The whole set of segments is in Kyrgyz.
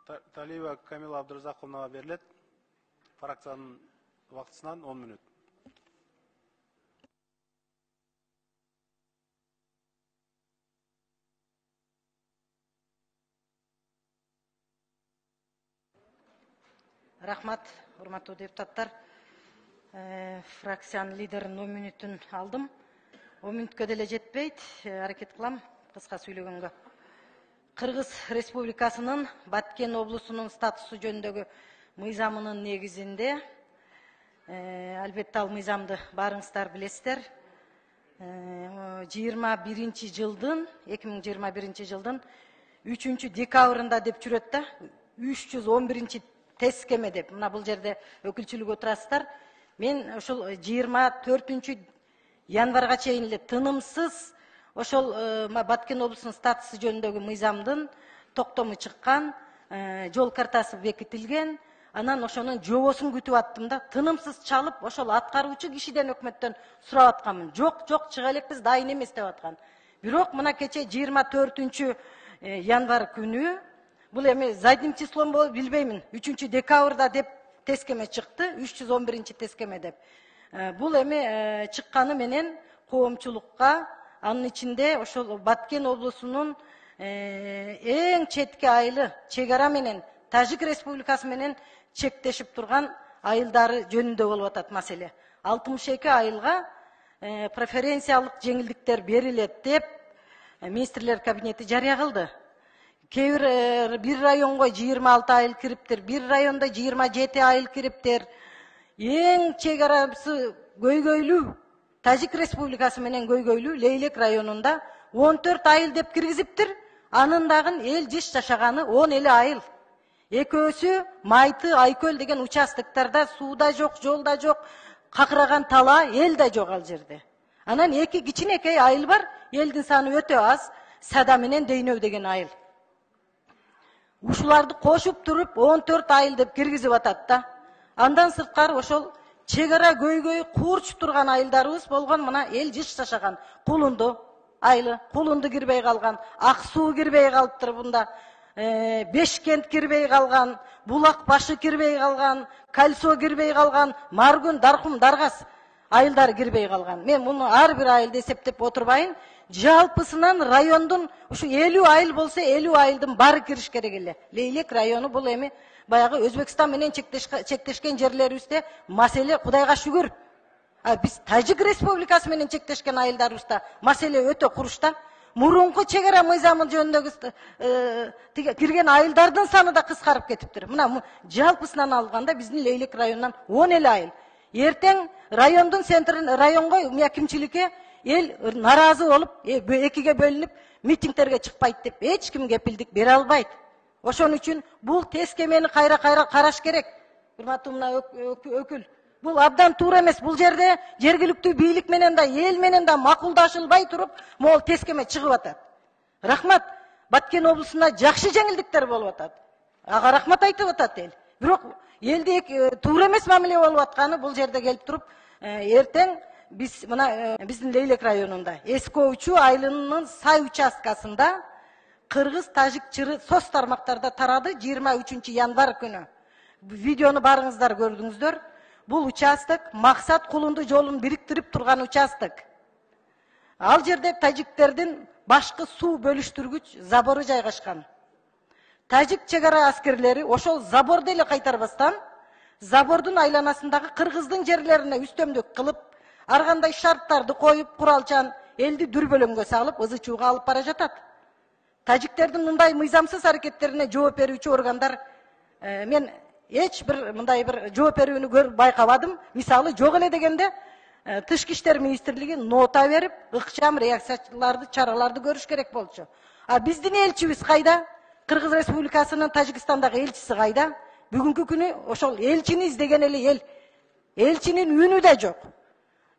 Талиева Камила Абдразаковнага берилет. Фракциянын убактысынан 10 мүнөт. Рахмат, урматтуу депутаттар. Фракциянын лидерин 10 мүнөтүн алдым. 10 мүнөткө деле жетпейт. Аракет кылам кыска сүйлөгөнгө. Кыргыз Республикасынын Баткен облусунун статусу жөнүндөгү мыйзамынын негизинде, албетте ал мыйзамды баарыңыздар билесиздер, 2021 жылдын 3 декабрында деп жүрөт да, 311 тескеме деп. Мына бул жерде өкүлчүлүк отурасыздар. Мен ошол 24 январга чейин эле тынымсыз ошол Баткен облусунун статусу жөнүндөгү мыйзамдын токтому чыккан, жол картасы бекитилген, анан ошонун жобосун күтүп аттым да, тынымсыз чалып, ошол аткаруучу кишиден өкмөттөн сурап атканмын. Жок, чыга элекпиз, дайын эмес деп аткан. Бирок мына кече 24 январ күнү, бул эми задним числом болуп билбеймин, 3 декабрда деп тескеме чыкты, 311 тескеме деп. Бул эми чыкканы менен коомчулукка, анын ичинде ошол Баткен облусунун эң четки айылы чек-ара менен Тажик Республикасы менен чектешип турган айылдары жөнүндө болуп атат маселе. 62 айылга преференциялык жеңилдиктер берилет деп министрлер кабинети жарыя кылды. Бир районго 26 айыл кириптир, бир районда 27 айыл кириптир. Эң чек-арасы көйгөйлүү Тажик Республикасы менен көйгөйлүү Лейлек районунда 14 айыл деп киргизиптир. Анын дагы эл жыш жашаганы 10 эле айыл. Экөөсү Майты, Айкөл деген участоктарда сууда жок, жолда жок, какыраган тала, эл да жок ал жерде. Анан эки кичинекей айыл бар, элдин саны өтө аз, Сада менен Дейнөө деген айыл. Ушуларды кошуп туруп 14 айыл деп киргизип атат да. Андан сырткары ошол чек-ара көйгөй куурчу турган айылдарыбыз болгон, мына эл жыш жашаган Кулунду айылы, Кулунду кирбей калган, Ак суу кирбей калыптыр бунда. Бешкент кирбей калган, Булак башы кирбей калган, Кальсо кирбей калган, Маргүн, Даркум, Даргас айылдары кирбей калган. Мен муну ар бир айылды эсептеп отурбайын. Жалпысынан райондун ушу 50 айыл болсо 50 айылдын баары кириш керек эле. Лейлек району бул эми баягы Өзбекстан менен чектешкен жерлерибизде маселе Кудайга шүгүр. Биз Тажик Республикасы менен чектешкен айылдарыбызда маселе өтө курушта. Мурунку чек-ара мыйзамы жөнүндөгү кирген айылдардын саны да кыскарып кетиптир. Мына жалпысынан алганда биздин Лейлек районунан 10 эле айыл. Эртең райондун центрин районго акимчиликке эл наразы болуп, экиге бөлүнүп, митингтерге чыкпайт деп эч ким кепилдик бере албайт. Ошон үчүн бул тескемени кайра караш керек. Урматтуу мына өкүл, бул абдан туура эмес. Бул жерде жергиликтүү бийлик менен да, эл менен да макулдашылбай туруп, могул тескеме чыгып атат. Рахмат, Баткен облусунда жакшы жеңилдиктер болуп атат. Ага рахмат айтып атат эл. Бирок элде туура эмес мамиле болуп атканы бул жерде келип туруп, эртең биз мына биздин Лейлек районунда Эскоучу айылынын сай участкасында Кыргыз Тажик чыры сос тармактарда тарады 23 январ күнү. Видеону барыңыздар көрдүңүздөр. Бул участок максат Кулунду жолун бириктирип турган участок. Ал жерде тажиктердин башкы суу бөлүштүргүч забору жайгашкан. Тажик чек-ара аскерлери ошол заборду эле кайтарбастан, забордун айланасындагы кыргыздын жерлерине үстөмдүк кылып, ар кандай шарттарды коюп, куралчан элди дүрбөлөңгө салып, ызы-чууга алып бара жатат. Тажиктердин мындай мыйзамсыз аракеттерине жооп берүүчү органдар мен эч бир мындай бир жооп берүүнү көрүп байкабадым. Мисалы, жок эле дегенде Тышкы иштер министрлиги нота берип, ыкчам реакцияларды, чараларды көрүш керек болчу. Биздин элчибиз кайда? Кыргыз Республикасынын Тажикстандагы элчиси кайда? Бүгүнкү күнү ошол элчини издеген эле эл. Элчинин үнү да жок.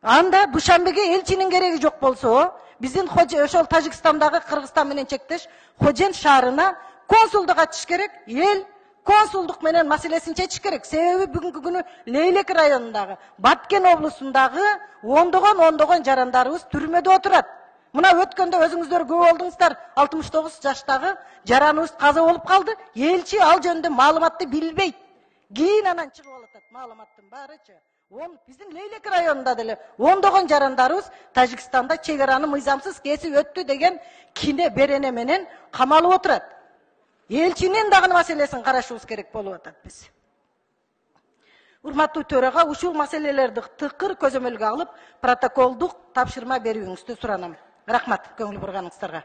Анда Душанбеге элчинин кереги жок болсо, биздин ошол Тажикстандагы Кыргызстан менен чектеш Хожен шаарына консулдук ачыш керек. Эл консулдук менен маселесин чечиш керек. Себеби бүгүнкү күнү Лейлек районундагы, Баткен облусундагы ондогон жарандарыбыз түрмөдө отурат. Мына өткөндө өзүңүздөр көп болдуңуздар, 69 жаштагы жараныбыз каза болуп калды. Элчи ал жөнүндө маалыматты билбейт. Кийин анан чыгып алатат маалыматтын баарычы. Биздин Лейлек районунда деле ондогон жарандарыбыз Тажикстанда чегараны мыйзамсыз кесип өттү деген кине берене менен камалып отурат. Элчинин дагы маселесин карашыбыз керек болуп атат биз. Урматтуу төрага ушул маселелерди тыкыр көзөмөлгө алып, протоколдук тапшырма берүүңүздү суранам. Рахмат көңүл бурганыңыздарга.